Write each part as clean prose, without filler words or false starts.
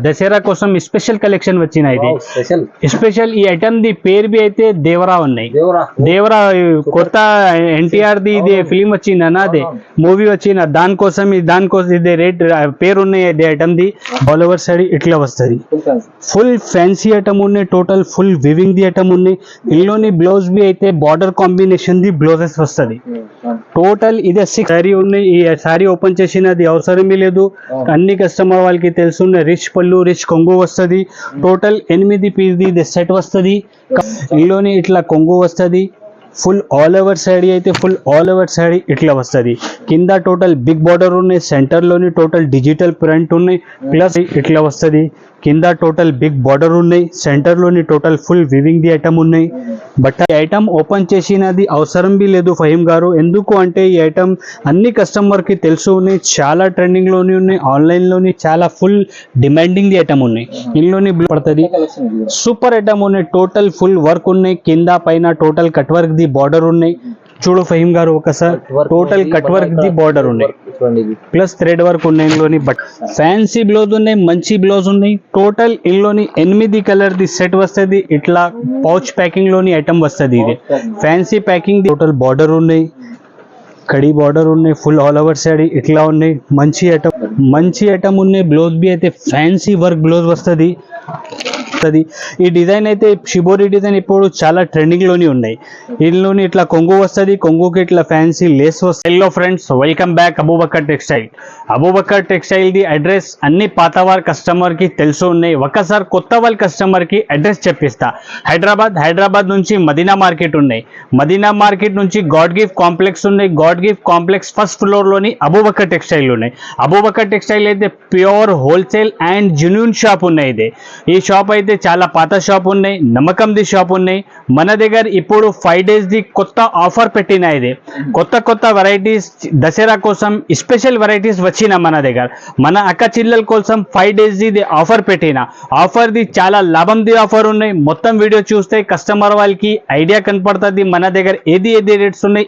దసరా కోసం special collection వచ్చిన ఇది స్పెషల్ ఈ ఐటమ్ ది పేరు బి అయితే దేవరా ఉన్నాయి. దేవరా కొత్త ఎన్టీఆర్ ది ఇది ఫిలిం వచ్చింది అన్న, అదే మూవీ వచ్చిన దానికోసం ఇది రేట్ పేరు ఉన్నాయి. ఇది item the all over side ఇట్లా వస్తుంది. ఫుల్ ఫ్యాన్సీ ఐటమ్ ఉన్నాయి. టోటల్ ఫుల్ వివింగ్ ది ఐటమ్ ఉన్నాయి. ఇందులోని బ్లౌజ్ బి అయితే బార్డర్ కాంబినేషన్ ది బ్లౌజెస్ వస్తుంది. టోటల్ ఇదే 6 సారీ ఉన్నాయి. ఈ సారీ ఓపెన్ చేసినది అవసరమే లేదు. అన్ని కస్టమర్ వాళ్ళకి తెలుసున్న రిచ్ పళ్ళు రిచ్ కొంగు వస్తుంది. టోటల్ 8 పీస్ ది సెట్ వస్తుంది. ఇందులోని ఇట్లా కొంగు వస్తుంది. ఫుల్ ఆల్ ఓవర్ సారీ అయితే ఫుల్ ఆల్ ఓవర్ సారీ ఇట్లా వస్తుంది. కింద టోటల్ బిగ్ బార్డర్ ఉన్నాయి. సెంటర్లోని టోటల్ డిజిటల్ ప్రింట్ ఉన్నాయి. ప్లస్ ఇట్లా వస్తుంది. కింద టోటల్ బిగ్ బార్డర్ ఉన్నాయి. సెంటర్లోని టోటల్ ఫుల్ వివింగ్ ది ఐటమ్ ఉన్నాయి. బట్ ఈ ఐటమ్ ఓపెన్ చేసినది అవసరం బి లేదు ఫహీమ్ గారు. ఎందుకు అంటే ఈ ఐటమ్ అన్ని కస్టమర్కి తెలుసు ఉన్నాయి. చాలా ట్రెండింగ్లోని ఉన్నాయి. ఆన్లైన్లోని చాలా ఫుల్ డిమాండింగ్ ది ఐటమ్ ఉన్నాయి. ఇందులోని పడుతుంది. సూపర్ ఐటమ్ ఉన్నాయి. టోటల్ ఫుల్ వర్క్ ఉన్నాయి. కింద పైన total cut work the border ఉన్నాయి. చూడు ఫహీమ్ గారు ఒకసారి total cut work the border ఉన్నాయి. ప్లస్ థ్రెడ్ వర్క్ ఉన్నాయి. ఇందులోని బట్ ఫ్యాన్సీ బ్లౌజ్ ఉన్నాయి. మంచి బ్లౌజ్ ఉన్నాయి. టోటల్ ఇందులోని 8 కలర్ ది సెట్ వస్తుంది. ఇట్లా పౌచ్ ప్యాకింగ్ లోని ఐటమ్ వస్తుంది. ఇది ఫ్యాన్సీ ప్యాకింగ్ టోటల్ బార్డర్ ఉన్నాయి. కడి బార్డర్ ఉన్నాయి. ఫుల్ ఆల్ ఓవర్ సైడ్ ఇట్లా ఉన్నాయి. మంచి ఐటమ్ ఉన్నాయి. బ్లౌజ్ బి అయితే ఫ్యాన్సీ వర్క్ బ్లౌజ్ వస్తుంది. ఈ డిజైన్ అయితే షిబోరి డిజైన్ ఇప్పుడు చాలా ట్రెండింగ్ లోని ఉన్నాయి. ఇందులోని ఇట్లా కొంగు వస్తుంది. కొంగుకి ఇట్లా ఫ్యాన్సీ లేస్ వస్తుంది. Hello friends, welcome back Abu Bakr textile. Abu Bakr textile the address అన్ని పాతవారి కస్టమర్ కి తెలుసు ఉన్నాయి. ఒకసారి కొత్త వాళ్ళ కస్టమర్ కి అడ్రస్ చెప్పిస్తా. హైదరాబాద్ నుంచి మదీనా మార్కెట్ ఉన్నాయి. మదీనా మార్కెట్ నుంచి గాడ్ గిఫ్ట్ కాంప్లెక్స్ ఉన్నాయి. God gift complex first floor లోని అబూబకర్ టెక్స్టైల్ ఉన్నాయి. అబూబకర్ టెక్స్టైల్ అయితే pure wholesale and genuine shop ఉన్నాయి. ఈ షాప్ అయితే చాలా పాత షాప్ ఉన్నాయి. నమ్మకం ది షాప్ ఉన్నాయి. మన దగ్గర ఇప్పుడు 5 days ది కొత్త ఆఫర్ పెట్టిన. ఇది కొత్త వెరైటీస్ దసరా కోసం స్పెషల్ వెరైటీస్ వచ్చిన మన దగ్గర. మన అక్క చిల్లల కోసం 5 days ది ఆఫర్ పెట్టిన. ఆఫర్ ది చాలా లాభం ది ఆఫర్ ఉన్నాయి. మొత్తం వీడియో చూస్తే కస్టమర్ వాళ్ళకి ఐడియా కనపడుతుంది మన దగ్గర ఏది రేట్స్ ఉన్నాయి,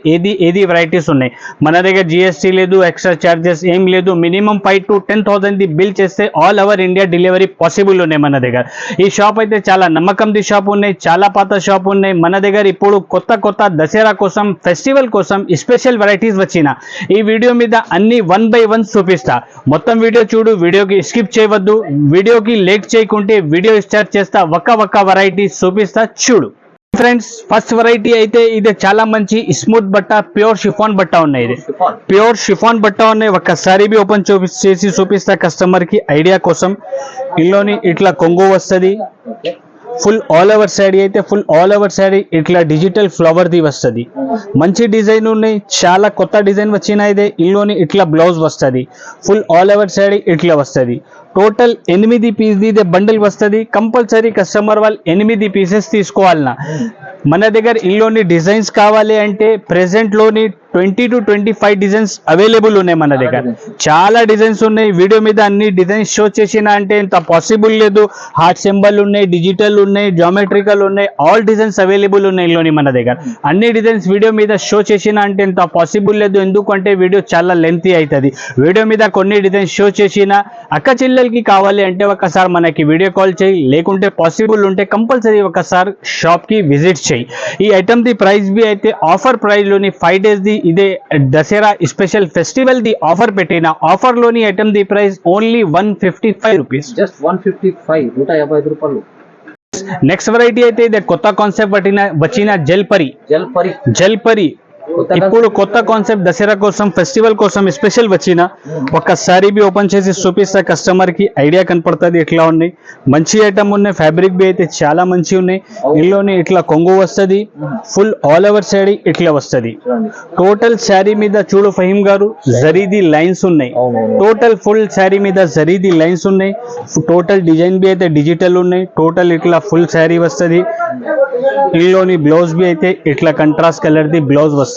ఏది వెరైటీస్ ఉన్నాయి. మన దగ్గర జిఎస్టీ లేదు, ఎక్స్ట్రా చార్జెస్ ఏం లేదు. మినిమం 5 to 10,000 ది బిల్ చేస్తే all over India delivery possible ఉన్నాయి మన దగ్గర. ఈ షాప్ అయితే చాలా నమ్మకం ది షాప్ ఉన్నాయి. చాలా పాత షాప్ ఉన్నాయి. మన దగ్గర ఇప్పుడు కొత్త దసరా కోసం ఫెస్టివల్ కోసం స్పెషల్ వెరైటీస్ వచ్చిన. ఈ వీడియో మీద అన్ని 1 by 1 చూపిస్తా. మొత్తం వీడియో చూడు. వీడియోకి స్కిప్ చేయవద్దు. వీడియోకి లేట్ చేయకుంటే వీడియో స్టార్ట్ చేస్తా. ఒక్క వెరైటీస్ చూపిస్తా చూడు. ఫ్రెండ్స్, ఫస్ట్ వెరైటీ అయితే ఇది చాలా మంచి స్మూత్ బట్ట ప్యూర్ షిఫాన్ బట్ట ఉన్నాయి. ఇది ప్యూర్ షిఫాన్ బట్ట ఉన్నాయి. ఒక్కసారి బి ఓపెన్ చేసి చూపిస్తా కస్టమర్ కి ఐడియా కోసం. ఇందులోని ఇట్లా కొంగు వస్తుంది. ఫుల్ ఆల్ ఓవర్ సైడ్ అయితే ఫుల్ ఆల్ ఓవర్ సైడ్ ఇట్లా డిజిటల్ ఫ్లవర్ ది వస్తుంది. మంచి డిజైన్ ఉన్నాయి. చాలా కొత్త డిజైన్ వచ్చిన. ఇదే ఇందులోని ఇట్లా బ్లౌజ్ వస్తుంది. ఫుల్ ఆల్ ఓవర్ సైడ్ ఇట్లా వస్తుంది. టోటల్ 8 పీస్ ది బండిల్ వస్తుంది. కంపల్సరీ కస్టమర్ వాళ్ళు 8 పీసెస్ తీసుకోవాలన్నా. మన దగ్గర ఇందులోని డిజైన్స్ కావాలి అంటే ప్రెసెంట్ లోని 20 to 25 డిజైన్స్ అవైలబుల్ ఉన్నాయి మన దగ్గర. చాలా డిజైన్స్ ఉన్నాయి. వీడియో మీద అన్ని డిజైన్స్ షో చేసిన అంటే ఇంత పాసిబుల్ లేదు. హార్ట్ సింబల్ ఉన్నాయి, డిజిటల్ ఉన్నాయి, జామెట్రికల్ ఉన్నాయి. ఆల్ డిజైన్స్ అవైలబుల్ ఉన్నాయి ఇందులోని మన దగ్గర. అన్ని డిజైన్స్ వీడియో మీద షో చేసిన అంటే ఇంత పాసిబుల్ లేదు. ఎందుకంటే వీడియో చాలా లెంతీ అవుతుంది. వీడియో మీద కొన్ని డిజైన్స్ షో చేసిన అక్క చెల్లెలకి కావాలి అంటే ఒకసారి మనకి వీడియో కాల్ చేయి. లేకుంటే పాసిబుల్ ఉంటే కంపల్సరీ ఒకసారి షాప్ కి విజిట్ చేయి. ఈ ఐటమ్ ది ప్రైస్ బి అయితే ఆఫర్ ప్రైస్ లోని 5 days ది ఇదే దసరా స్పెషల్ ఫెస్టివల్ ది ఆఫర్ పెట్టిన. ఆఫర్ లోని ఐటమ్ ది ప్రైస్ ఓన్లీ 155 రూపీస్. జస్ట్ 155 155 రూపాయలు. నెక్స్ట్ వెరైటీ అయితే ఇది కొత్త కాన్సెప్ట్ వచ్చిన జల్ పరి. ఇప్పుడు కొత్త కాన్సెప్ట్ దసరా కోసం ఫెస్టివల్ కోసం స్పెషల్ వచ్చిన. ఒక్కసారి బి ఓపెన్ చేసి చూపిస్తా కస్టమర్ కి ఐడియా కనపడుతుంది ఎట్లా ఉన్నాయి. మంచి ఐటమ్ ఉన్నాయి. ఫ్యాబ్రిక్ బి అయితే చాలా మంచి ఉన్నాయి. ఇందులోనే ఇట్లా కొంగు వస్తుంది. ఫుల్ ఆల్ ఓవర్ సైడ్ ఇట్లా వస్తుంది. టోటల్ శారీ మీద చూడు ఫహీమ్ గారు జరీది లైన్స్ ఉన్నాయి. టోటల్ ఫుల్ శారీ మీద జరీది లైన్స్ ఉన్నాయి. టోటల్ డిజైన్ బి అయితే డిజిటల్ ఉన్నాయి. టోటల్ ఇట్లా ఫుల్ శారీ వస్తుంది. ఇందులోని బ్లౌజ్ బి అయితే ఇట్లా కంట్రాస్ట్ కలర్ ది బ్లౌజ్ వస్తుంది.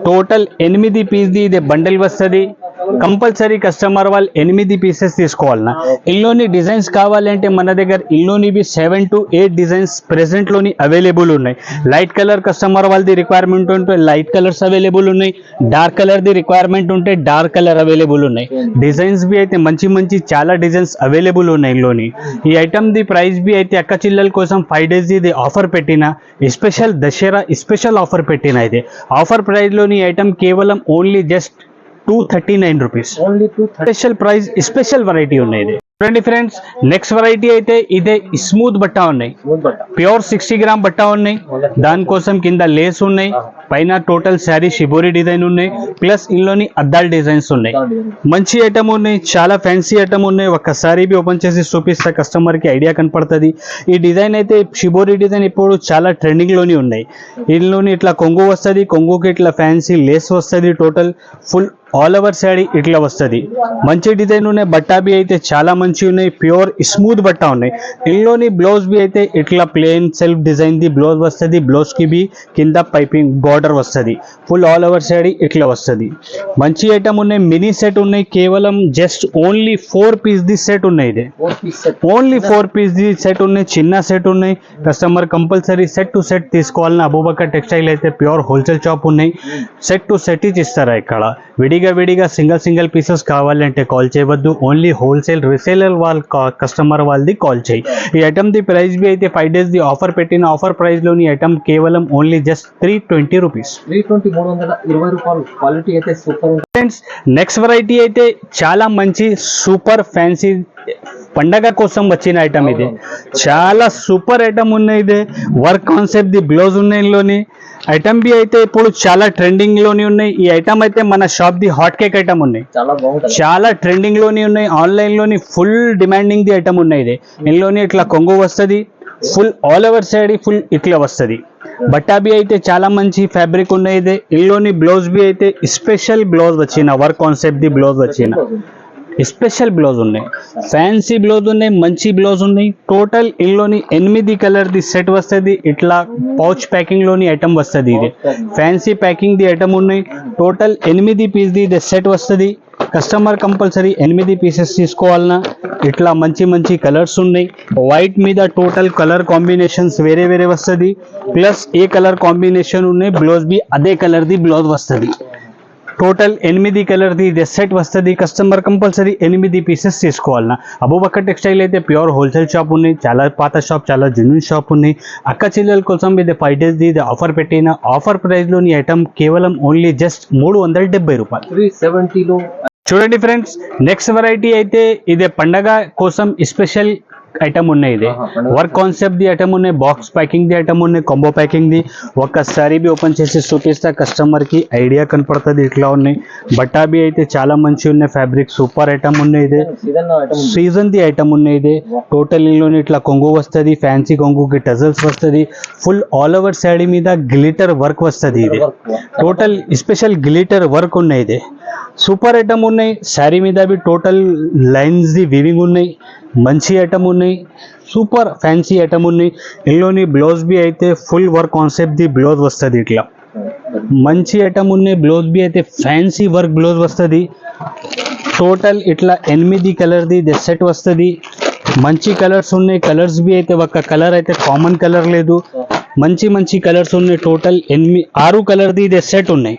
టోటల్ 8 పీస్ ది ఇది బండిల్ వస్తుంది. కంపల్సరీ కస్టమర్ వాళ్ళు 8 పీసెస్ తీసుకోవాలన్నా. ఇందులోని డిజైన్స్ కావాలంటే మన దగ్గర ఇందులోని 7 to 8 డిజైన్స్ ప్రెసెంట్ లోని అవైలబుల్ ఉన్నాయి. లైట్ కలర్ కస్టమర్ వాళ్ళది రిక్వైర్మెంట్ ఉంటే లైట్ కలర్స్ అవైలబుల్ ఉన్నాయి, డార్క్ కలర్ ది రిక్వైర్మెంట్ ఉంటే డార్క్ కలర్ అవైలబుల్ ఉన్నాయి. డిజైన్స్ బి అయితే మంచి మంచి చాలా డిజైన్స్ అవైలబుల్ ఉన్నాయి ఇందులోని. ఈ ఐటమ్ ది ప్రైస్ బి అయితే అక్క చిల్లల కోసం 5 days ఇది ఆఫర్ పెట్టిన స్పెషల్ దసరా స్పెషల్ ఆఫర్ పెట్టిన ఇది ఆఫర్ ప్రైస్ లోని ఐటమ్ కేవలం only just 239 rupees. Only 230. Special price special variety ఉన్నాయి ఇది. చూడండి ఫ్రెండ్స్, నెక్స్ట్ వెరైటీ అయితే ఇదే స్మూత్ బట్ట ఉన్నాయి, ప్యూర్ 60 గ్రామ్ బట్ట ఉన్నాయి. దానికోసం కింద లేస్ ఉన్నాయి, పైన టోటల్ శారీ షిబోరి డిజైన్ ఉన్నాయి, ప్లస్ ఇందులోని అద్దాల డిజైన్స్ ఉన్నాయి. మంచి ఐటమ్ ఉన్నాయి, చాలా ఫ్యాన్సీ ఐటమ్ ఉన్నాయి. ఒక్కసారి బి ఓపెన్ చేసి చూపిస్తే కస్టమర్ కి ఐడియా కనపడుతుంది. ఈ డిజైన్ అయితే షిబోరి డిజైన్ ఇప్పుడు చాలా ట్రెండింగ్ లోని ఉన్నాయి. ఇందులోని ఇట్లా కొంగు వస్తుంది, కొంగుకి ఇట్లా ఫ్యాన్సీ లేస్ వస్తుంది, total full all over saree ఇట్లా వస్తుంది. మంచి డిజైన్ ఉన్నాయి, బట్టా బి అయితే చాలా మంచి ఉన్నాయి, ప్యూర్ స్మూత్ బట్ట ఉన్నాయి. ఇందులోని బ్లౌజ్ బి అయితే ఇట్లా ప్లేన్ సెల్ఫ్ డిజైన్ ది బ్లౌజ్ వస్తుంది, బ్లౌజ్ కి బి కింద పైపింగ్ బార్డర్ వస్తుంది, ఫుల్ ఆల్ ఓవర్ శారీ ఇట్లా వస్తుంది. మంచి ఐటమ్ ఉన్నాయి, మినీ సెట్ ఉన్నాయి, కేవలం జస్ట్ ఓన్లీ 4 పీస్ ది సెట్ ఉన్నాయి. ఇది ఓన్లీ 4 పీస్ ది సెట్ ఉన్నాయి, చిన్న సెట్ ఉన్నాయి. Customer compulsory set to set తీసుకోవాలని అబూబకర్ టెక్స్టైల్ అయితే ప్యూర్ హోల్సేల్ షాప్ ఉన్నాయి, సెట్ టు సెట్ ఇస్తారా. ఇక్కడ విడిగా సింగిల్ పీసెస్ కావాలంటే కాల్ చేయవద్దు, ఓన్లీ హోల్సేల్ రీసేలర్ వాళ్ళ కస్టమర్ వాళ్ళది కాల్ చేయి. ఈ ఐటమ్ ది ప్రైస్ బి అయితే 5 days ది ఆఫర్ పెట్టిన ఆఫర్ ప్రైస్ లోని ఐటమ్ కేవలం ఓన్లీ జస్ట్ 320 రూపీస్. 320 రూపాయలు. క్వాలిటీ అయితే సూపర్ ఉంది ఫ్రెండ్స్. నెక్స్ట్ వెరైటీ అయితే చాలా మంచి సూపర్ ఫ్యాన్సీ పండగ కోసం వచ్చిన ఐటమ్ ఇది. చాలా సూపర్ ఐటమ్ ఉన్నాయి. ఇది వర్క్ కాన్సెప్ట్ ది బ్లౌజ్ ఉన్నాయి. ఇందులోని ఐటమ్ బి అయితే ఇప్పుడు చాలా ట్రెండింగ్ లోని ఉన్నాయి. ఈ ఐటమ్ అయితే మన shop the hot cake item ఉన్నాయి, చాలా బాగుంటుంది, చాలా ట్రెండింగ్ లోని ఉన్నాయి. ఆన్లైన్ లోని ఫుల్ డిమాండింగ్ ది ఐటమ్ ఉన్నాయి. ఇది ఇందులోని ఇట్లా కొంగు వస్తుంది, full all over sari full ఇట్లా వస్తుంది. బట్టా బి అయితే చాలా మంచి ఫ్యాబ్రిక్ ఉన్నాయి. ఇది ఇందులోని బ్లౌజ్ బి అయితే స్పెషల్ బ్లౌజ్ వచ్చిన వర్క్ కాన్సెప్ట్ ది బ్లౌజ్ వచ్చిన స్పెషల్ బ్లౌజ్ ఉన్నాయి, ఫ్యాన్సీ బ్లౌజ్ ఉన్నాయి, మంచి బ్లౌజ్ ఉన్నాయి. టోటల్ ఇందులోని 8 కలర్ ది సెట్ వస్తుంది, ఇట్లా పౌచ్ ప్యాకింగ్ లోని ఐటమ్ వస్తుంది. ఇది ఫ్యాన్సీ ప్యాకింగ్ ది ఐటమ్ ఉన్నాయి. టోటల్ 8 పీస్ ది సెట్ వస్తుంది. కస్టమర్ కంపల్సరీ 8 పీసెస్ తీసుకోవాలన్నా. ఇట్లా మంచి కలర్స్ ఉన్నాయి. వైట్ మీద టోటల్ కలర్ కాంబినేషన్స్ వేరే వస్తుంది, ప్లస్ ఏ కలర్ కాంబినేషన్ ఉన్నాయి బ్లౌజ్ బి అదే కలర్ ది బ్లౌజ్ వస్తుంది. టోటల్ 8 కలర్ ది సెట్ వస్తుంది. కస్టమర్ కంపల్సరీ 8 పీసెస్ తీసుకోవాలన్నా. అబూబకర్ టెక్స్టైల్ అయితే ప్యూర్ హోల్సేల్ షాప్ ఉన్నాయి, చాలా పాత షాప్, చాలా జెన్యూన్ షాప్ ఉన్నాయి. అక్క చెల్లెల కోసం ఇది 5 days ది ఆఫర్ పెట్టిన ఆఫర్ ప్రైస్ లోని ఐటమ్ కేవలం ఓన్లీ జస్ట్ 370 రూపాయలు. 370 లో. చూడండి ఫ్రెండ్స్, నెక్స్ట్ వెరైటీ అయితే ఇదే పండగ కోసం స్పెషల్ ఐటమ్ ఉన్నాయి. ఇది వర్క్ కాన్సెప్ట్ ది ఐటమ్ ఉన్నాయి, బాక్స్ ప్యాకింగ్ ది ఐటమ్ ఉన్నాయి, కాంబో ప్యాకింగ్ ది. ఒక్కసారి బి ఓపెన్ చేసి చూపిస్తే కస్టమర్ కి ఐడియా కనపడుతుంది. ఇట్లా ఉన్నాయి. బట్టా బి అయితే చాలా మంచి ఉన్నాయి, ఫ్యాబ్రిక్ సూపర్ ఐటమ్ ఉన్నాయి. ఇది సీజన్ ది ఐటమ్ ఉన్నాయి. ఇది టోటల్ ఇందులోని ఇట్లా కొంగు వస్తుంది, ఫ్యాన్సీ కొంగుకి టజల్స్ వస్తుంది, ఫుల్ ఆల్ ఓవర్ శారీ మీద గ్లిటర్ వర్క్ వస్తుంది. ఇది టోటల్ స్పెషల్ గ్లిటర్ వర్క్ ఉన్నాయి. ఇది సూపర్ ఐటమ్ ఉన్నాయి. శారీ మీద బి టోటల్ లైన్స్ ది వీవింగ్ ఉన్నాయి, మంచి ఐటమ్ ఉన్నాయి, సూపర్ ఫ్యాన్సీ ఐటమ్ ఉన్నాయి. ఇందులోని బ్లౌజ్ బి అయితే ఫుల్ వర్క్ కాన్సెప్ట్ ది బ్లౌజ్ వస్తుంది. ఇట్లా మంచి ఐటమ్ ఉన్నాయి. బ్లౌజ్ బి అయితే ఫ్యాన్సీ వర్క్ బ్లౌజ్ వస్తుంది. టోటల్ ఇట్లా 8 కలర్ ది సెట్ వస్తుంది. మంచి కలర్స్ ఉన్నాయి. కలర్స్ బి అయితే ఒక కలర్ అయితే కామన్ కలర్ లేదు, మంచి కలర్స్ ఉన్నాయి. టోటల్ 6 కలర్ ది సెట్ ఉన్నాయి,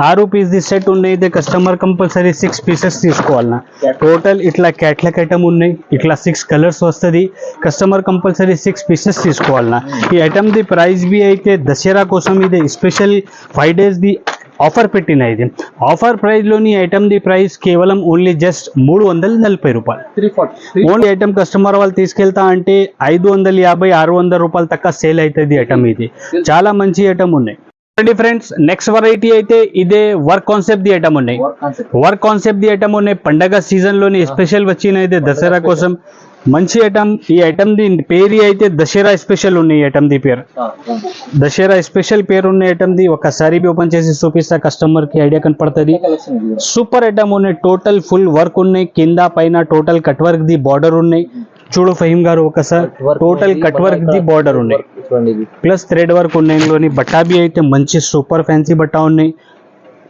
6 పీస్ ది సెట్ ఉన్నాయి. ఇది కస్టమర్ కంపల్సరీ 6 పీసెస్ తీసుకోవాలన్నా. టోటల్ ఇట్లా క్యాట్లాగ్ ఐటమ్ ఉన్నాయి, ఇట్లా 6 కలర్స్ వస్తుంది. కస్టమర్ కంపల్సరీ 6 పీసెస్ తీసుకోవాలన్నా. ఈ ఐటమ్ ది ప్రైస్ బి అయితే దసరా కోసం ఇది స్పెషల్ 5 days ది ఆఫర్ పెట్టిన. ఇది ఆఫర్ ప్రైస్ లోని ఐటమ్ ది ప్రైస్ కేవలం ఓన్లీ జస్ట్ 340 రూపాయలు. 340. ఓన్లీ ఐటమ్ కస్టమర్ వాళ్ళు తీసుకెళ్తా అంటే 550-600 రూపాయలు తక్కువ సేల్ అవుతుంది ఐటమ్. ఇది చాలా మంచి ఐటమ్ ఉన్నాయి. ఫ్రెండ్స్, నెక్స్ట్ వెరైటీ అయితే ఇదే వర్క్ కాన్సెప్ట్ ది ఐటమ్ ఉన్నాయి. వర్క్ కాన్సెప్ట్ ది ఐటమ్ ఉన్నాయి. పండగ సీజన్ లోని స్పెషల్ వచ్చిన ఇది దసరా కోసం మంచి ఐటమ్. ఈ ఐటమ్ ది పేరు అయితే దసరా స్పెషల్ ఉన్నాయి. ఈ ఐటమ్ ది పేరు దసరా స్పెషల్ పేరు ఉన్న ఐటమ్ ది. ఒకసారి బి ఓపెన్ చేసి చూపిస్తా కస్టమర్ కి ఐడియా కనపడుతుంది. సూపర్ ఐటమ్ ఉన్నాయి. టోటల్ ఫుల్ వర్క్ ఉన్నాయి, కింద పైన total cut work the border ఉన్నాయి. చూడు ఫహీమ్ గారు ఒకసారి, total cut work the border ఉన్నాయి, ప్లస్ థ్రెడ్ వర్క్ ఉన్నాయి. ఇందులోని బట్టా బి అయితే మంచి సూపర్ ఫ్యాన్సీ బట్టా ఉన్నాయి.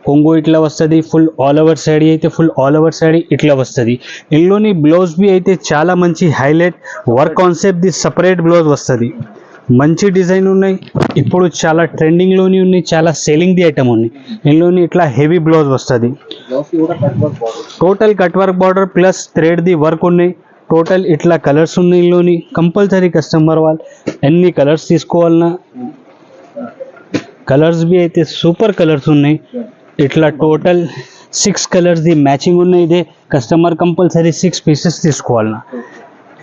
కొంగు ఇట్లా వస్తుంది, ఫుల్ ఆల్ ఓవర్ శారీ అయితే ఫుల్ ఆల్ ఓవర్ శారీ ఇట్లా వస్తుంది. ఇందులోని బ్లౌజ్ బి అయితే చాలా మంచి highlight work concept the separate blouse వస్తుంది. మంచి డిజైన్ ఉన్నాయి, ఇప్పుడు చాలా ట్రెండింగ్లోని ఉన్నాయి, చాలా సేలింగ్ ది ఐటమ్ ఉన్నాయి. ఇందులోని ఇట్లా హెవీ బ్లౌజ్ వస్తుంది. Total cut work border plus thread the work ఉన్నాయి. టోటల్ ఇట్లా కలర్స్ ఉన్నాయి. ఇందులోని కంపల్సరీ కస్టమర్ వాళ్ళు ఎన్ని కలర్స్ తీసుకోవాలన్నా కలర్స్ బి అయితే సూపర్ కలర్స్ ఉన్నాయి. ఇట్లా టోటల్ 6 కలర్స్ ది మ్యాచింగ్ ఉన్నాయి. ఇదే కస్టమర్ కంపల్సరీ 6 పీసెస్ తీసుకోవాలన్నా.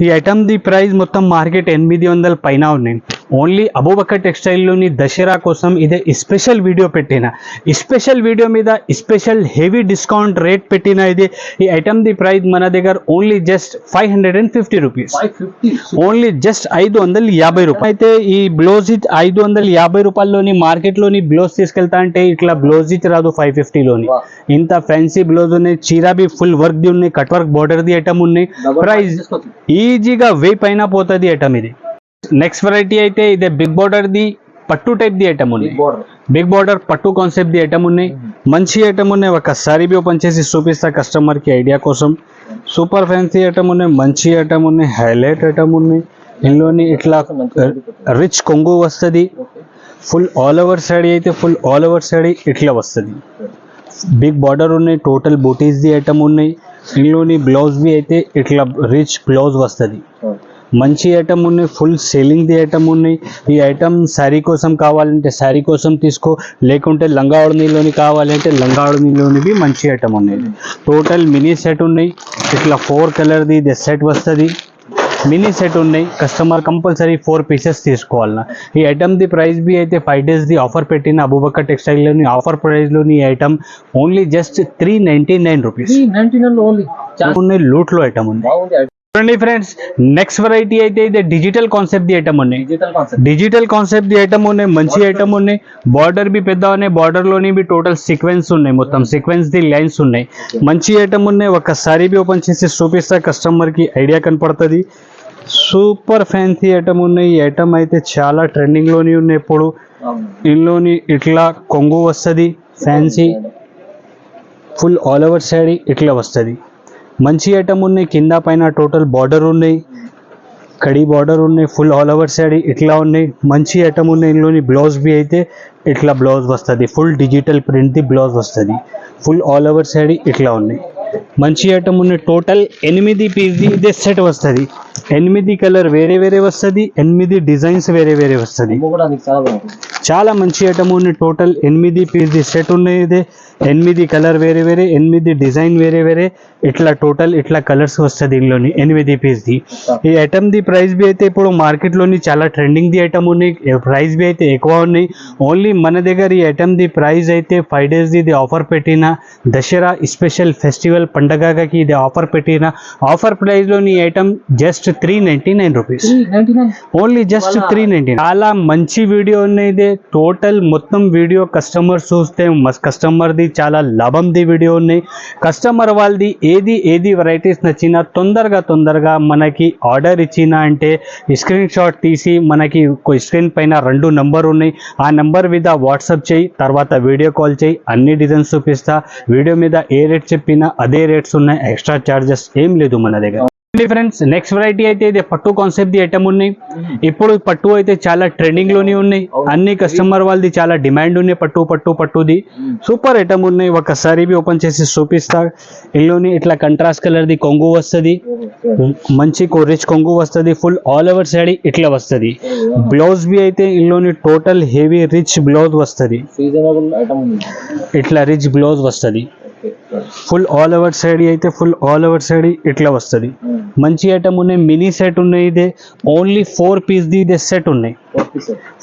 ఈ ఐటమ్ ది ప్రైస్ మొత్తం మార్కెట్ 800 పైన ఉన్నాయి. ఓన్లీ అబూబకర్ టెక్స్టైల్లోని దసరా కోసం ఇదే స్పెషల్ వీడియో పెట్టిన. ఈ స్పెషల్ వీడియో మీద స్పెషల్ హెవీ డిస్కౌంట్ రేట్ పెట్టిన. ఇది ఈ ఐటమ్ ది ప్రైస్ మన దగ్గర only just 550 rupees, only just 550 రూపాయలు. అయితే ఈ బ్లౌజ్ ఇచ్ 550 రూపాయల్లోని మార్కెట్లోని బ్లౌజ్ తీసుకెళ్తా అంటే ఇట్లా బ్లౌజ్ ఇచ్ రాదు 550లోని. ఇంత ఫ్యాన్సీ బ్లౌజ్ ఉన్నాయి, చీరా బి ఫుల్ వర్క్ ది ఉన్నాయి, cut work border the item ఉన్నాయి. ప్రైస్ ఈజీగా 1000 పైన పోతుంది ఐటమ్ ఇది. నెక్స్ట్ వెరైటీ అయితే ఇదే బిగ్ బార్డర్ ది పట్టు టైప్ ది ఐటమ్ ఉన్నాయి. బిగ్ బార్డర్ పట్టు కాన్సెప్ట్ ది ఐటమ్ ఉన్నాయి. మంచి ఐటమ్ ఉన్నాయి. ఒకసారి బి ఓపెన్ చేసి చూపిస్తా కస్టమర్ కి ఐడియా కోసం. సూపర్ ఫ్యాన్సీ ఐటమ్ ఉన్నాయి, మంచి ఐటమ్ ఉన్నాయి, హైలైట్ ఐటమ్ ఉన్నాయి. ఇందులోని ఇట్లా రిచ్ కొంగు వస్తుంది. ఫుల్ ఆల్ ఓవర్ శారీ అయితే ఫుల్ ఆల్ ఓవర్ శారీ ఇట్లా వస్తుంది. బిగ్ బార్డర్ ఉన్నాయి, టోటల్ బూటీస్ ది ఐటమ్ ఉన్నాయి. ఇందులోని బ్లౌజ్ బి అయితే ఇట్లా రిచ్ బ్లౌజ్ వస్తుంది. మంచి ఐటమ్ ఉన్నాయి, ఫుల్ సేలింగ్ ది ఐటమ్ ఉన్నాయి. ఈ ఐటమ్ శారీ కోసం కావాలంటే శారీ కోసం తీసుకో, లేకుంటే లంగా ఓణీలోని కావాలంటే లంగా ఓణీలోని బి మంచి ఐటమ్ ఉన్నాయి. టోటల్ మినీ సెట్ ఉన్నాయి. ఇట్లా 4 కలర్ ది ఇది సెట్ వస్తుంది. మినీ సెట్ ఉన్నాయి. కస్టమర్ కంపల్సరీ 4 పీసెస్ తీసుకోవాలన్నా. ఈ ఐటమ్ ది ప్రైస్ బి అయితే 5 days ది ఆఫర్ పెట్టిన అబూబకర్ టెక్స్టైల్లోని ఆఫర్ ప్రైస్లోని ఈ ఐటమ్ ఓన్లీ జస్ట్ 399 రూపీస్ ఉన్నాయి. లూట్లో ఐటమ్ ఉంది. చూడండి ఫ్రెండ్స్, నెక్స్ట్ వెరైటీ అయితే ఇదే డిజిటల్ కాన్సెప్ట్ ది ఐటమ్ ఉన్నాయి. డిజిటల్ కాన్సెప్ట్ ది ఐటమ్ ఉన్నాయి, మంచి ఐటమ్ ఉన్నాయి. బార్డర్ బి పెద్ద ఉన్నాయి, బార్డర్ లోని బి టోటల్ సీక్వెన్స్ ఉన్నాయి, మొత్తం సీక్వెన్స్ ది లైన్స్ ఉన్నాయి. మంచి ఐటమ్ ఉన్నాయి. ఒకసారి బి ఓపెన్ చేసి చూపిస్తా కస్టమర్ కి ఐడియా కనపడుతుంది. సూపర్ ఫ్యాన్సీ ఐటమ్ ఉన్నాయి. ఈ ఐటమ్ అయితే చాలా ట్రెండింగ్ లోని ఉన్నాయి ఇప్పుడు. ఇందులోని ఇట్లా కొంగు వస్తుంది, fancy full all over saree ఇట్లా వస్తుంది. మంచి ఐటమ్ ఉన్నాయి. కింద పైన టోటల్ బార్డర్ ఉన్నాయి, కడి బార్డర్ ఉన్నాయి, ఫుల్ ఆల్ ఓవర్ శారీ ఇట్లా ఉన్నాయి. మంచి ఐటమ్ ఉన్నాయి. ఇందులోని బ్లౌజ్ బి అయితే ఇట్లా బ్లౌజ్ వస్తుంది. Full digital print the blouse వస్తుంది. ఫుల్ ఆల్ ఓవర్ శారీ ఇట్లా ఉన్నాయి. మంచి ఐటమ్ ఉన్నాయి. టోటల్ 8 పీస్ ది ఇదే సెట్ వస్తుంది. 8 కలర్ వేరే వేరే వస్తుంది, 8 డిజైన్స్ వేరే వేరే వస్తుంది. చాలా మంచి ఐటమ్ ఉన్నాయి. టోటల్ 8 పీస్ ది సెట్ ఉన్నాయి. ఇదే 8 కలర్ వేరే వేరే, 8 డిజైన్ వేరే వేరే, ఇట్లా టోటల్ ఇట్లా కలర్స్ వస్తుంది. ఇందులోని 8 పీస్ ది. ఈ ఐటమ్ ది ప్రైస్ బి అయితే ఇప్పుడు మార్కెట్లోని చాలా ట్రెండింగ్ ది ఐటమ్ ఉన్నాయి. ప్రైస్ బి అయితే ఎక్కువ ఉన్నాయి. ఓన్లీ మన దగ్గర ఈ ఐటమ్ ది ప్రైస్ అయితే 5 days ఇది ఆఫర్ పెట్టిన. దసరా స్పెషల్ ఫెస్టివల్ పండగకి ఇది ఆఫర్ పెట్టిన. ఆఫర్ ప్రైస్లోని ఈ item just 399 rupees, only just 399. చాలా మంచి వీడియో ఉన్నాయి. టోటల్ మొత్తం వీడియో కస్టమర్ చూస్తే కస్టమర్ ది చాలా లాభం ది వీడియో ఉన్నాయి. కస్టమర్ వాళ్ళది ఏది వెరైటీస్ నచ్చినా తొందరగా మనకి ఆర్డర్ ఇచ్చిన అంటే స్క్రీన్ షాట్ తీసి మనకి స్క్రీన్ పైన 2 నంబర్ ఉన్నాయి. ఆ నంబర్ మీద వాట్సాప్ చేయి, తర్వాత వీడియో కాల్ చేయి, అన్ని డిజైన్స్ చూపిస్తా. వీడియో మీద ఏ రేట్ చెప్పినా అదే రేట్స్ ఉన్నాయి, ఎక్స్ట్రా చార్జెస్ ఏం లేదు మన దగ్గర. ఫ్రెండ్స్, నెక్స్ట్ వెరైటీ అయితే ఇది పట్టు కాన్సెప్ట్ ది ఐటమ్ ఉన్నాయి. ఇప్పుడు పట్టు అయితే చాలా ట్రెండింగ్ లోనే ఉన్నాయి. అన్ని కస్టమర్ వాళ్ళది చాలా డిమాండ్ ఉన్నాయి. పట్టుది సూపర్ ఐటమ్ ఉన్నాయి. ఒకసారి బి ఓపెన్ చేసి చూపిస్తా. ఇందులోని ఇట్లా కంట్రాస్ట్ కలర్ ది కొంగు వస్తుంది. మంచి రిచ్ కొంగు వస్తుంది. ఫుల్ ఆల్ ఓవర్ శారీ ఇట్లా వస్తుంది. బ్లౌజ్ బి అయితే ఇందులోని టోటల్ హెవీ రిచ్ బ్లౌజ్ వస్తుంది. ఇట్లా రిచ్ బ్లౌజ్ వస్తుంది. ఫుల్ ఆల్ ఓవర్ శారీ అయితే ఫుల్ ఆల్ ఓవర్ శారీ ఇట్లా వస్తుంది. మంచి ఐటమ్ ఉన్నాయి. మినీ సెట్ ఉన్నాయి. ఇదే ఓన్లీ 4 పీస్ ది ఇదే సెట్ ఉన్నాయి.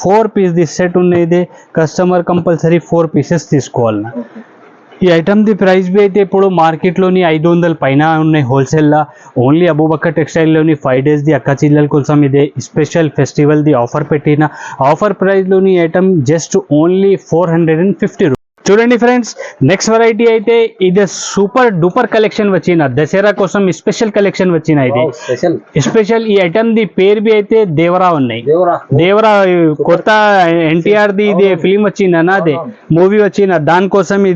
4 పీస్ ది సెట్ ఉన్నాయి. ఇదే కస్టమర్ కంపల్సరీ 4 పీసెస్ తీసుకోవాలన్నా. ఈ ఐటమ్ ది ప్రైస్ బి అయితే ఇప్పుడు మార్కెట్లోని 500 పైన ఉన్నాయి హోల్సేల్లా. ఓన్లీ అబూబకర్ టెక్స్టైల్లోని 5 days ది అక్క చిల్లల కోసం ఇదే స్పెషల్ ఫెస్టివల్ ది ఆఫర్ పెట్టిన. ఆఫర్ ప్రైస్లోని ఐటమ్ జస్ట్ ఓన్లీ 450 రూపీస్. చూడండి ఫ్రెండ్స్, నెక్స్ట్ వెరైటీ అయితే ఇది సూపర్ డూపర్ కలెక్షన్ వచ్చిన దసరా కోసం స్పెషల్ కలెక్షన్ వచ్చిన ఇది స్పెషల్ ఈ ఐటమ్ ది పేరు బి అయితే దేవరా ఉన్నాయి. దేవరా కొత్త ఎన్టీఆర్ ది ఇది ఫిలిం వచ్చింది అన్న, అదే మూవీ వచ్చిన దానికోసం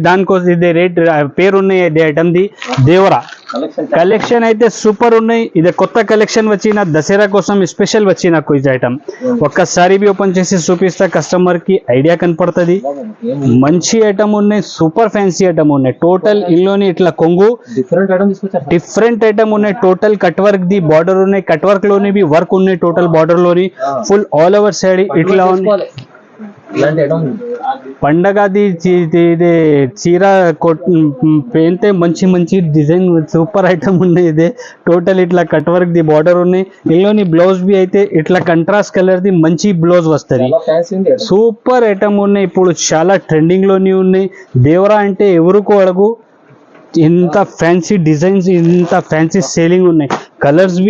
ఇది రేట్ పేరు ఉన్నాయి. ఇది ఐటమ్ ది దేవరా కలెక్షన్ అయితే సూపర్ ఉన్నాయి. ఇది కొత్త కలెక్షన్ వచ్చిన దసరా కోసం స్పెషల్ వచ్చిన క్విజ్ ఐటమ్. ఒక్కసారి బి ఓపెన్ చేసి చూపిస్తా, కస్టమర్ కి ఐడియా కనపడుతుంది. మంచి ఐటమ్ ఉన్నాయి, సూపర్ ఫ్యాన్సీ ఐటమ్ ఉన్నాయి. టోటల్ ఇల్లోని ఇట్లా కొంగు డిఫరెంట్ ఐటమ్ ఉన్నాయి. Total cut work the border ఉన్నాయి, కట్ వర్క్ లోని బి వర్క్ ఉన్నాయి. టోటల్ బార్డర్ లోని ఫుల్ ఆల్ ఓవర్ సైడ్ ఇట్లా ఉంది. పండగది చీర పెయితే మంచి మంచి డిజైన్ సూపర్ ఐటమ్ ఉన్నాయి. ఇదే టోటల్ ఇట్లా కట్ వర్క్ ది బార్డర్ ఉన్నాయి. ఇందులోని బ్లౌజ్ బి అయితే ఇట్లా కంట్రాస్ట్ కలర్ ది మంచి బ్లౌజ్ వస్తుంది. సూపర్ ఐటమ్ ఉన్నాయి, ఇప్పుడు చాలా ట్రెండింగ్ లోని ఉన్నాయి. దేవరా అంటే ఎవరికో అడుగు, ఇంత ఫ్యాన్సీ డిజైన్స్, ఇంత ఫ్యాన్సీ సేలింగ్ ఉన్నాయి. కలర్స్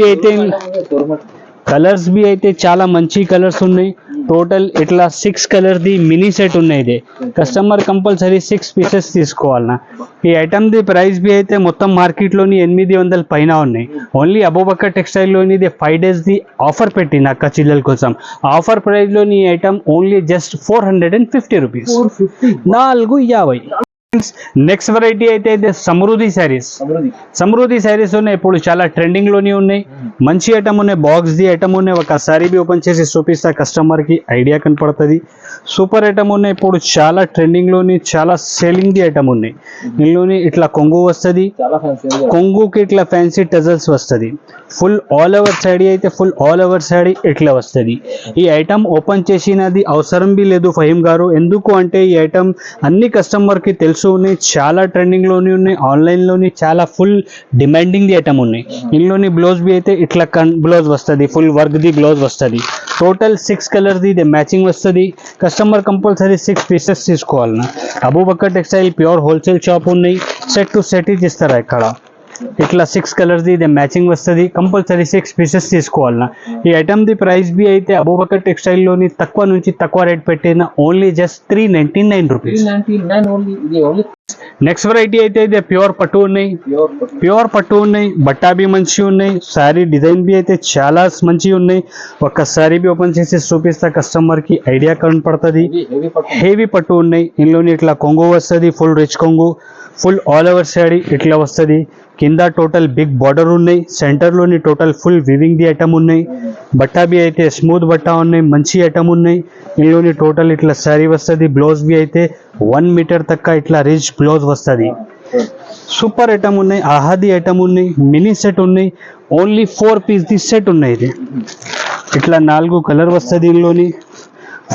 బి అయితే చాలా మంచి కలర్స్ ఉన్నాయి. టోటల్ ఇట్లా 6 కలర్ ది మినీ సెట్ ఉన్నాయి. ఇది కస్టమర్ కంపల్సరీ 6 పీసెస్ తీసుకోవాలన్నా. ఈ ఐటమ్ ది ప్రైస్ బి అయితే మొత్తం మార్కెట్ లోని 800 పైన ఉన్నాయి. ఓన్లీ అబూబకర్ టెక్స్టైల్ లోని 5 డేస్ ది ఆఫర్ పెట్టిన అక్క చిల్లల కోసం. ఆఫర్ ప్రైస్ లోని ఈ item only just 450 rupees, 450. Next variety అయితే సమృద్ధి శారీస్ ఉన్నాయి. ఇప్పుడు చాలా ట్రెండింగ్ లోని ఉన్నాయి. మంచి ఐటమ్ ఉన్నాయి, బాక్స్ ది ఐటమ్ ఉన్నాయి. ఒకసారి బి ఓపెన్ చేసి చూపిస్తా, కస్టమర్ కి ఐడియా కనపడుతుంది. సూపర్ ఐటమ్ ఉన్నాయి, ఇప్పుడు చాలా ట్రెండింగ్ లోని, చాలా సేలింగ్ ది ఐటమ్ ఉన్నాయి. ఇందులోని ఇట్లా కొంగు వస్తుంది, కొంగుకి ఇట్లా ఫ్యాన్సీ టజల్స్ వస్తుంది. ఫుల్ ఆల్ ఓవర్ సాడీ అయితే ఫుల్ ఆల్ ఓవర్ సాడీ ఇట్లా వస్తుంది. ఈ ఐటమ్ ఓపెన్ చేసినది అవసరం బి లేదు ఫహీం గారు. ఎందుకు అంటే ఈ ఐటమ్ అన్ని కస్టమర్ కి తెలుసు ఉన్నాయి, చాలా ట్రెండింగ్ లోని ఉన్నాయి. ఆన్లైన్ లోని చాలా ఫుల్ డిమాండింగ్ ది ఐటమ్ ఉన్నాయి. ఇందులోని బ్లౌజ్ బి అయితే ఇట్లా బ్లౌజ్ వస్తుంది, ఫుల్ వర్క్ ది బ్లౌజ్ వస్తుంది. టోటల్ 6 కలర్ ది మ్యాచింగ్ వస్తుంది. కస్టమర్ కంపల్సరీ 6 పీసెస్ తీసుకోవాలన్నా. Abu Bakr textile pure wholesale shop ఉన్నాయి. సెట్ టు సెట్ ఇస్తారా ఇక్కడ. ఇట్లా 6 కలర్స్ ది మ్యాచింగ్ వస్తుంది. కంపల్సరీ 6 పీసెస్ తీసుకోవాలన్నా. ఈ ఐటమ్ ది ప్రైస్ బి అయితే అబూబకర్ టెక్స్టైల్ లోని తక్కువ నుంచి తక్కువ రేట్ పెట్టిన only just 399 rupees. Next variety అయితే ఇది ప్యూర్ పట్టు ఉన్నాయి. బట్టా బి మంచి ఉన్నాయి. సారీ డిజైన్ బి అయితే చాలా మంచి ఉన్నాయి. ఒక్కసారి బి ఓపెన్ చేసి చూపిస్తా, కస్టమర్ కి ఐడియా కనపడుతుంది. హెవీ పట్టు ఉన్నాయి. ఇందులోని ఇట్లా కొంగు వస్తుంది, ఫుల్ రిచ్ కొంగు, ఫుల్ ఆల్ ఓవర్ సాడీ ఇట్లా వస్తుంది. కింద టోటల్ బిగ్ బార్డర్ ఉన్నాయి. సెంటర్ లోని టోటల్ ఫుల్ వివింగ్ ది ఐటమ్ ఉన్నాయి. బట్టా బి అయితే స్మూత్ బట్టా ఉన్నాయి, మంచి ఐటమ్ ఉన్నాయి. ఇందులోని టోటల్ ఇట్లా శారీ వస్తుంది. బ్లౌజ్ బి అయితే 1 మీటర్ తక్క ఇట్లా రిచ్ బ్లౌజ్ వస్తుంది. సూపర్ ఐటమ్ ఉన్నాయి. ఆహాది ఐటమ్ ఉన్నాయి. మినీ సెట్ ఉన్నాయి. ఓన్లీ 4 పీస్ ది సెట్ ఉన్నాయి. ఇది ఇట్లా 4 కలర్ వస్తుంది. ఇందులోని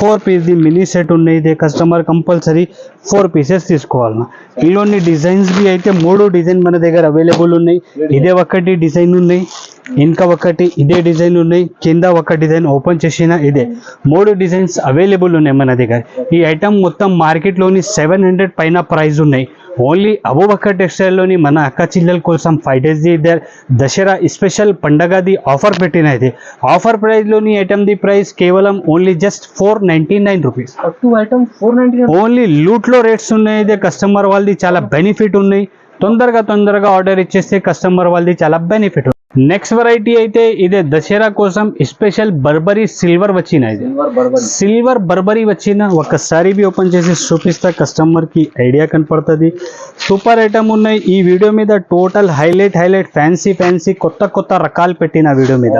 4 పీస్ ది మినీ సెట్ ఉన్నాయి. ఇది కస్టమర్ కంపల్సరీ 4 పీసెస్ తీసుకోవాలన్నా. ఇందులోని డిజైన్స్ బి అయితే 3 డిజైన్ మన దగ్గర అవైలబుల్ ఉన్నాయి. ఇదే ఒకటి డిజైన్ ఉన్నాయి, ఇంకా ఒకటి ఇదే డిజైన్ ఉన్నాయి, కింద ఒక డిజైన్ ఓపెన్ చేసిన ఇదే 3 డిజైన్స్ అవైలబుల్ ఉన్నాయి మన దగ్గర. ఈ ఐటమ్ మొత్తం మార్కెట్ లోని 700 పైన ప్రైస్ ఉన్నాయి. ఓన్లీ అబూబకర్ టెక్స్టైల్ లోని మన అక్క చిల్లల కోసం 5 డేస్ ది దసరా స్పెషల్ పండగది ఆఫర్ పెట్టిన ఇది. ఆఫర్ ప్రైస్ లోని ఐటమ్ ది ప్రైస్ కేవలం only just 499 rupees. Only loot low rates ఉన్నాయి. ఇది కస్టమర్ వాళ్ళది చాలా బెనిఫిట్ ఉన్నాయి. తొందరగా ఆర్డర్ ఇచ్చేస్తే కస్టమర్ వాళ్ళది చాలా బెనిఫిట్. నెక్స్ట్ వెరైటీ అయితే ఇదే దసరా కోసం స్పెషల్ బర్బరీ సిల్వర్ వచ్చిన. ఇది సిల్వర్ బర్బరీ వచ్చిన. ఒక్కసారి బి ఓపెన్ చేసి చూపిస్తా, కస్టమర్ కి ఐడియా కనపడుతుంది. సూపర్ ఐటమ్ ఉన్నాయి. ఈ వీడియో మీద టోటల్ హైలైట్ ఫ్యాన్సీ కొత్త రకాలు పెట్టిన వీడియో మీద.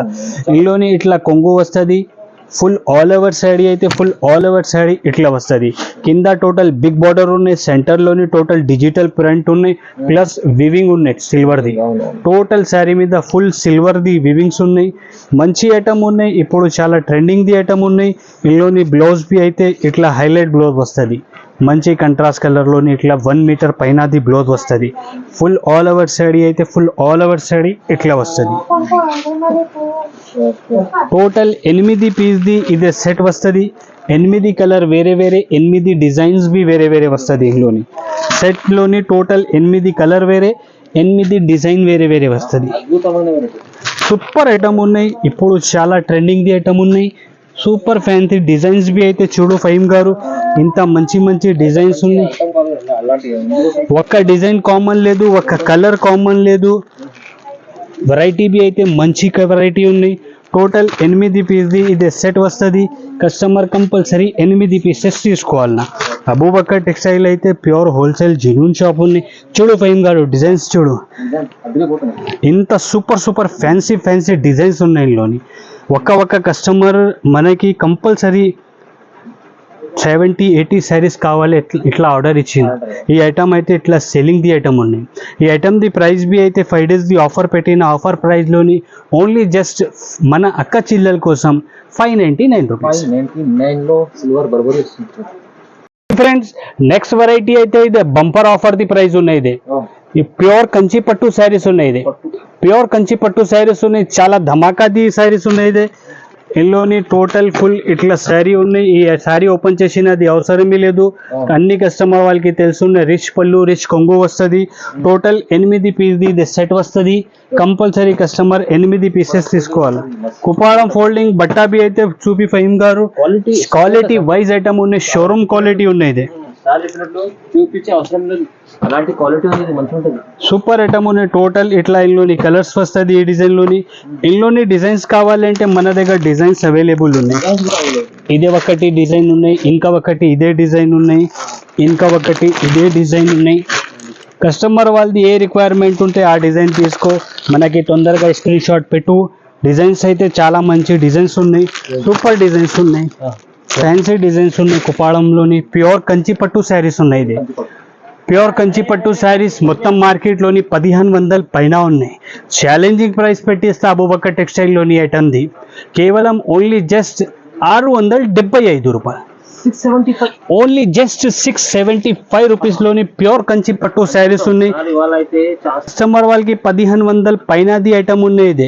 ఇందులోని ఇట్లా కొంగు వస్తుంది. ఫుల్ ఆల్ ఓవర్ సాడీ అయితే ఫుల్ ఆల్ ఓవర్ సాడీ ఇట్లా వస్తుంది. కింద టోటల్ బిగ్ బార్డర్ ఉన్నాయి. సెంటర్ లోని టోటల్ డిజిటల్ ప్రింట్ ఉన్నాయి, ప్లస్ వివింగ్ ఉన్నాయి సిల్వర్ ది. టోటల్ శారీ మీద ఫుల్ సిల్వర్ ది వివింగ్స్ ఉన్నాయి. మంచి ఐటమ్ ఉన్నాయి. ఇప్పుడు చాలా ట్రెండింగ్ ది ఐటమ్ ఉన్నాయి. ఇందులోని బ్లౌజ్ బి అయితే ఇట్లా హైలైట్ బ్లౌజ్ వస్తుంది. మంచి కంట్రాస్ట్ కలర్ లోని ఇట్లా 1 మీటర్ పైన ది బ్లౌజ్ వస్తుంది. ఫుల్ ఆల్ ఓవర్ సాడీ అయితే ఫుల్ ఆల్ ఓవర్ సాడీ ఇట్లా వస్తుంది. టోటల్ 8 పీస్ ది ఇదే సెట్ వస్తుంది. 8 కలర్ వేరే 8 డిజైన్స్ బి వేరే వస్తుంది. ఇందులోని సెట్ లోని టోటల్ 8 కలర్ వేరే, 8 డిజైన్ వేరే వస్తుంది. సూపర్ ఐటమ్ ఉన్నాయి. ఇప్పుడు చాలా ట్రెండింగ్ ది ఐటమ్ ఉన్నాయి. సూపర్ ఫ్యాన్సీ డిజైన్స్ బి అయితే చూడు ఫహీం గారు, ఇంత మంచి డిజైన్స్ ఉన్నాయి. ఒక్క డిజైన్ కామన్ లేదు, ఒక్క కలర్ కామన్ లేదు. వెరైటీ బి అయితే మంచి వెరైటీ ఉన్నాయి. టోటల్ 8 పీస్ది ఇది సెట్ వస్తుంది. కస్టమర్ కంపల్సరీ 8 పీసెస్ తీసుకోవాలన్నా. అబూబకర్ టెక్స్టైల్ అయితే ప్యూర్ హోల్సేల్ జెన్యూన్ షాప్ ఉంది. చూడు ఫహీం గారు డిజైన్స్ చూడు, ఇంత సూపర్ ఫ్యాన్సీ డిజైన్స్ ఉన్నాయి ఇందులోని. ఒక్క కస్టమర్ మనకి కంపల్సరీ 70-80 శారీస్ కావాలి ఇట్లా ఆర్డర్ ఇచ్చింది. ఈ ఐటమ్ అయితే ఇట్లా సెల్లింగ్ ది ఐటమ్ ఉన్నాయి. ఈ ఐటమ్ ది ప్రైస్ బి అయితే 5 days ది ఆఫర్ పెట్టిన ఆఫర్ ప్రైస్లోని ఓన్లీ జస్ట్ మన అక్క చిల్లల కోసం 599 రూపీస్. సిల్వర్ బర్బరీ వస్తుంది ఫ్రెండ్స్. నెక్స్ట్ వెరైటీ అయితే ఇది బంపర్ ఆఫర్ ది ప్రైస్ ఉన్నాయి. ఇది ఈ ప్యూర్ కంచి పట్టు శారీస్ ఉన్నాయి. ఇది ప్యూర్ కంచి పట్టు శారీస్ ఉన్నాయి. చాలా ధమాకా ది శారీస్ ఉన్నాయి. ఇది ఇందులోని టోటల్ ఫుల్ ఇట్లా శారీ ఉన్నాయి. ఈ శారీ ఓపెన్ చేసినది అవసరమే లేదు. అన్ని కస్టమర్ వాళ్ళకి తెలుసున్న రిచ్ పళ్ళు రిచ్ కొంగు వస్తుంది. టోటల్ 8 పీస్ది ఇది సెట్ వస్తుంది. కంపల్సరీ కస్టమర్ 8 పీసెస్ తీసుకోవాలి. కుపాడం ఫోల్డింగ్ బట్టా బి అయితే చూపి ఫహీం గారు క్వాలిటీ వైజ్ ఐటమ్ ఉన్నాయి. షోరూమ్ క్వాలిటీ ఉన్నాయి. ఇది చూపించే అవసరం లేదు, అలాంటి క్వాలిటీ అనేది మంచిగా ఉంటుంది. సూపర్ ఐటమ్ ఉన్నాయి. టోటల్ ఇట్లా ఇందులోని కలర్స్ వస్తుంది. ఈ డిజైన్లోని ఇందులోని డిజైన్స్ కావాలంటే మన దగ్గర డిజైన్స్ అవైలబుల్ ఉన్నాయి. ఇదే ఒకటి డిజైన్ ఉన్నాయి, ఇంకా ఒకటి ఇదే డిజైన్ ఉన్నాయి, ఇంకా ఒకటి ఇదే డిజైన్ ఉన్నాయి. కస్టమర్ వాళ్ళది ఏ రిక్వైర్మెంట్ ఉంటే ఆ డిజైన్ తీసుకో, మనకి తొందరగా స్క్రీన్ షాట్ పెట్టు. డిజైన్స్ అయితే చాలా మంచి డిజైన్స్ ఉన్నాయి. సూపర్ డిజైన్స్ ఉన్నాయి, ఫ్యాన్సీ డిజైన్స్ ఉన్నాయి. కుపాడంలోని ప్యూర్ కంచి పట్టు శారీస్ ఉన్నాయి. ఇది ప్యూర్ కంచి పట్టు శారీస్ మొత్తం మార్కెట్లోని 1500 పైన ఉన్నాయి. ఛాలెంజింగ్ ప్రైస్ పెట్టిస్తే అబూబకర్ టెక్స్టైల్లోని ఐటమ్ది కేవలం ఓన్లీ జస్ట్ 675 రూపాయలు. 675 ఓన్లీ జస్ట్ 675 రూపీస్లోని ప్యూర్ కంచి పట్టు శారీస్ ఉన్నాయి. కస్టమర్ వాళ్ళకి 1500 పైనది ఐటమ్ ఉన్నాయి. ఇది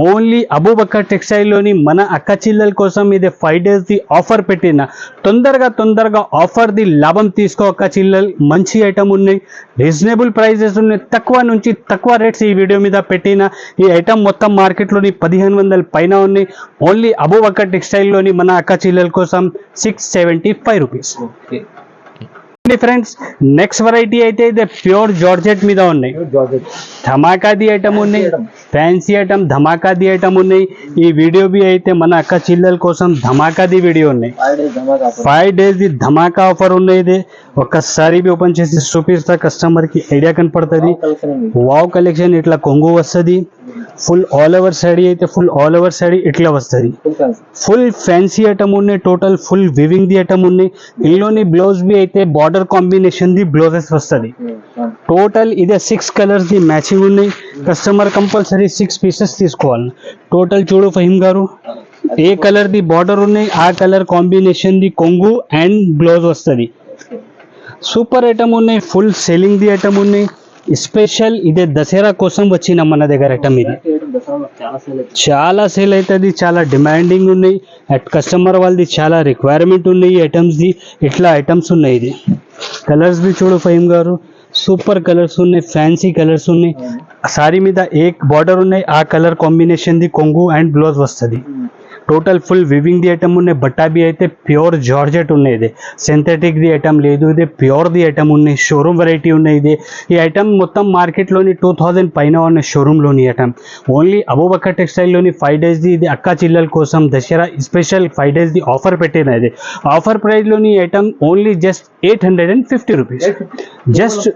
ఓన్లీ అబూబకర్ టెక్స్టైల్లోని మన అక్క చిల్లల కోసం ఇది 5 days ది ఆఫర్ పెట్టిన. తొందరగా ఆఫర్ ది లాభం తీసుకో అక్క చిల్లలు. మంచి ఐటమ్ ఉన్నాయి, రీజనబుల్ ప్రైజెస్ ఉన్నాయి, తక్కువ నుంచి తక్కువ రేట్స్ ఈ వీడియో మీద పెట్టిన. ఈ ఐటమ్ మొత్తం మార్కెట్లోని 1500 పైన ఉన్నాయి. ఓన్లీ అబూబకర్ టెక్స్టైల్లోని మన అక్క చిల్లల కోసం 675 రూపీస్. ఫ్రెండ్స్ నెక్స్ట్ వెరైటీ అయితే ఇది ప్యూర్ జార్జెట్ మీద ఉన్నాయి. ధమాకాది ఐటమ్ ఉన్నాయి, ఫ్యాన్సీ ఐటమ్ ధమాకాది ఐటమ్ ఉన్నాయి. ఈ వీడియో బి అయితే మన అక్క చిల్లల కోసం ధమాకాది వీడియో ఉన్నాయి. 5 days ది ధమాకా ఆఫర్ ఉన్నాయి. ఇది ఒక్కసారి బి ఓపెన్ చేసి చూపిస్తా, కస్టమర్ కి ఐడియా కనపడుతుంది. వావ్ కలెక్షన్ ఇట్లా కొంగు వస్తుంది. ఫుల్ ఆల్ ఓవర్ శారీ అయితే ఫుల్ ఆల్ ఓవర్ శారీ ఇట్లా వస్తుంది. ఫుల్ ఫ్యాన్సీ ఐటమ్ ఉన్నాయి. టోటల్ ఫుల్ వివింగ్ ది ఐటమ్ ఉన్నాయి. ఇందులోని బ్లౌజ్ బి అయితే బార్డర్ కాంబినేషన్ ది బ్లౌజెస్ వస్తుంది. టోటల్ ఇదే 6 కలర్స్ ది మ్యాచింగ్ ఉన్నాయి. కస్టమర్ కంపల్సరీ 6 పీసెస్ తీసుకోవాలి. టోటల్ చూడు ఫహీం గారు, ఏ కలర్ ది బార్డర్ ఉన్నాయి ఆ కలర్ కాంబినేషన్ ది కొంగు అండ్ బ్లౌజ్ వస్తుంది. సూపర్ ఐటమ్ ఉన్నాయి. ఫుల్ సెల్లింగ్ ది ఐటమ్ ఉన్నాయి. స్పెషల్ ఇదే దసరా కోసం వచ్చిన మన దగ్గర ఐటమ్. ఇది చాలా సేల్ అవుతుంది, చాలా డిమాండింగ్ ఉన్నాయి. అట్ కస్టమర్ వాళ్ళది చాలా రిక్వైర్మెంట్ ఉన్నాయి. ఈ ఐటమ్స్ ది ఇట్లా ఐటమ్స్ ఉన్నాయి. ఇది కలర్స్ బి చూడు ఫహీం గారు, సూపర్ కలర్స్ ఉన్నాయి, ఫ్యాన్సీ కలర్స్ ఉన్నాయి. సారీ మీద ఏ బార్డర్ ఉన్నాయి ఆ కలర్ కాంబినేషన్ ది కొంగు అండ్ బ్లౌజ్ వస్తుంది. టోటల్ ఫుల్ వివింగ్ ది ఐటమ్ ఉన్నాయి. బట్టా బి అయితే ప్యూర్ జార్జెట్ ఉన్నాయి. ఇది సింథెటిక్ ది ఐటమ్ లేదు, ఇది ప్యూర్ ది ఐటమ్ ఉన్నాయి. షోరూమ్ వెరైటీ ఉన్నాయి. ఇది ఈ ఐటమ్ మొత్తం మార్కెట్లోని 2000 పైన ఉన్నాయి. షోరూమ్లోని ఐటమ్ ఓన్లీ అబూబకర్ టెక్స్టైల్లోని 5 days ది ఇది అక్క చిల్లల కోసం దసరా స్పెషల్ 5 days ది ఆఫర్ పెట్టిన. ఇది ఆఫర్ ప్రైస్లోని item only just 850 rupees, just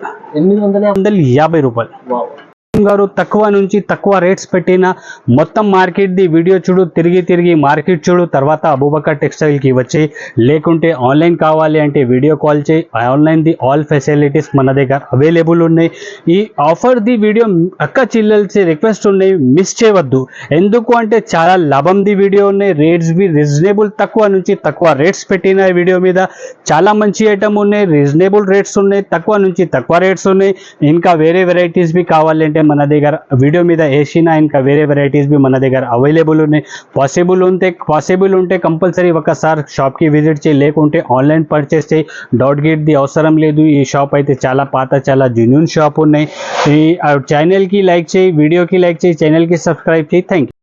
850 రూపాయలు. గారు తక్కువ నుంచి తక్కువ రేట్స్ పెట్టిన మొత్తం మార్కెట్ ది వీడియో చూడు, తిరిగి మార్కెట్ చూడు, తర్వాత అబూబకర్ టెక్స్టైల్ కి వచ్చి, లేకుంటే ఆన్లైన్ కావాలి అంటే వీడియో కాల్ చేయి. ఆన్లైన్ ది ఆల్ ఫెసిలిటీస్ మన దగ్గర అవైలబుల్ ఉన్నాయి. ఈ ఆఫర్ ది వీడియో అక్క చిల్లల్సి రిక్వెస్ట్ ఉన్నాయి, మిస్ చేయవద్దు. ఎందుకు అంటే చాలా లాభం ది వీడియో ఉన్నాయి. రేట్స్ బి రీజనబుల్, తక్కువ నుంచి తక్కువ రేట్స్ పెట్టిన వీడియో మీద. చాలా మంచి ఐటమ్ ఉన్నాయి, రీజనబుల్ రేట్స్ ఉన్నాయి, తక్కువ నుంచి తక్కువ రేట్స్ ఉన్నాయి. ఇంకా వేరే వెరైటీస్ బి కావాలంటే మన దగ్గర వీడియో మీద వేసిన ఇంకా వేరే వెరైటీస్ బి మన దగ్గర అవైలబుల్ ఉన్నాయి. పాసిబుల్ ఉంటే కంపల్సరీ ఒకసారి షాప్కి విజిట్ చేయి, లేకుంటే ఆన్లైన్ పర్చేస్ చేయి. డాట్ గేట్ ది అవసరం లేదు. ఈ షాప్ అయితే చాలా పాత, చాలా జెన్యూన్ షాప్ ఉన్నాయి. ఈ ఛానల్కి లైక్ చేయి, వీడియోకి లైక్ చేయి, ఛానల్కి సబ్స్క్రైబ్ చేయి. Thank you.